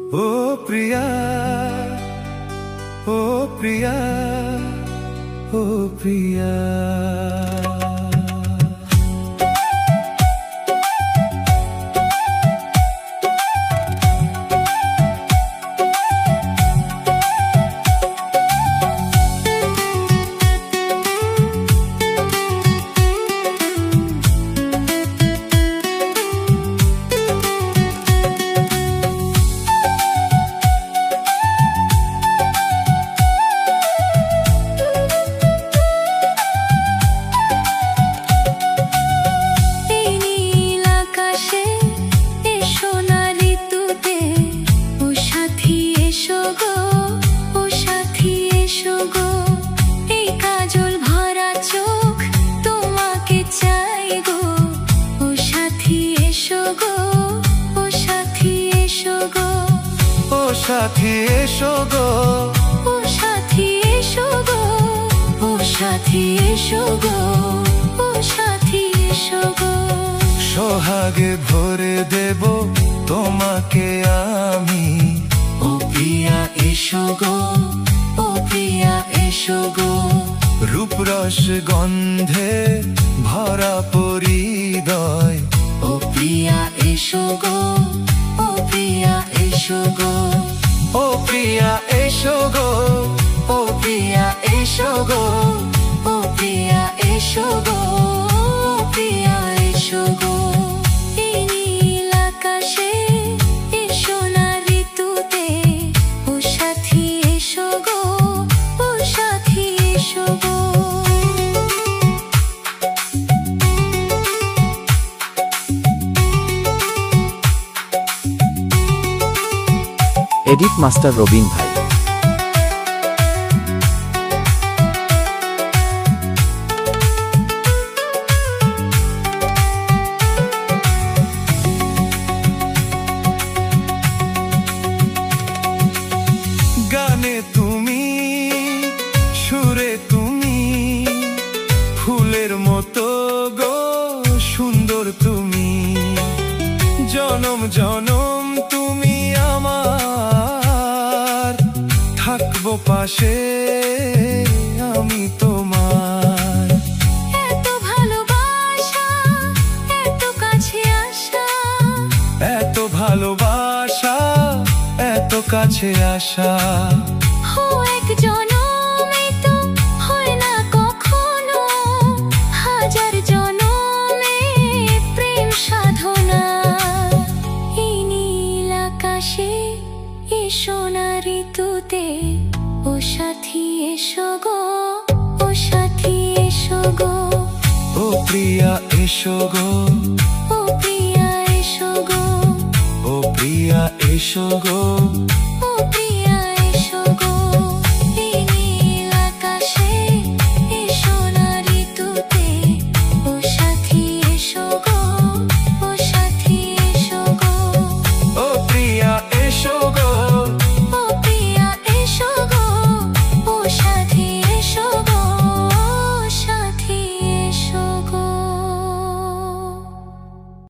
ও প্রিয়া, ও প্রিয়া, ও প্রিয়া। সাথী এসো গো, ও সাথী এসো গো, ও সাথী এসো গো, ও সাথী এসো গো। সোহাগে ভরে দেব তোমাকে আমি। ও প্রিয়া এসো গো, ও প্রিয়া এসো গো। রূপরস গন্ধে ভরা পরিদয়। ও প্রিয়া এসো গো, ও প্রিয়া এসো গো। ও প্রিয়া এসো গো, ও প্রিয়া এসো গো, ও প্রিয়া এসো গো, ও প্রিয়া এসো গো। এই নীল আকাশে এই সোনার ঋতুতে ও সাথী এসো গো, ও সাথী এসো গো। এডিট মাস্টার রবিন ভাই। গানে তুমি, সুরে তুমি, ফুলের মতো গো সুন্দর তুমি। জনম জনম তুমি আমার, থাকবো পাশে আমি তোমার। এত ভালোবাসা, এত কাছে আসা, এত ভালোবাসা, এত কাছে আসা। ও এক জনমে তো হয় না কখনো, হাজার জনমে প্রেম সাধনা। এই নীল আকাশে এই সোনার ঋতুতে ও সাথী এসো গো, ও সাথী এসো গো। ও প্রিয়া এসো গো, ও প্রিয়া এসো গো, ও প্রিয়া এসো গো,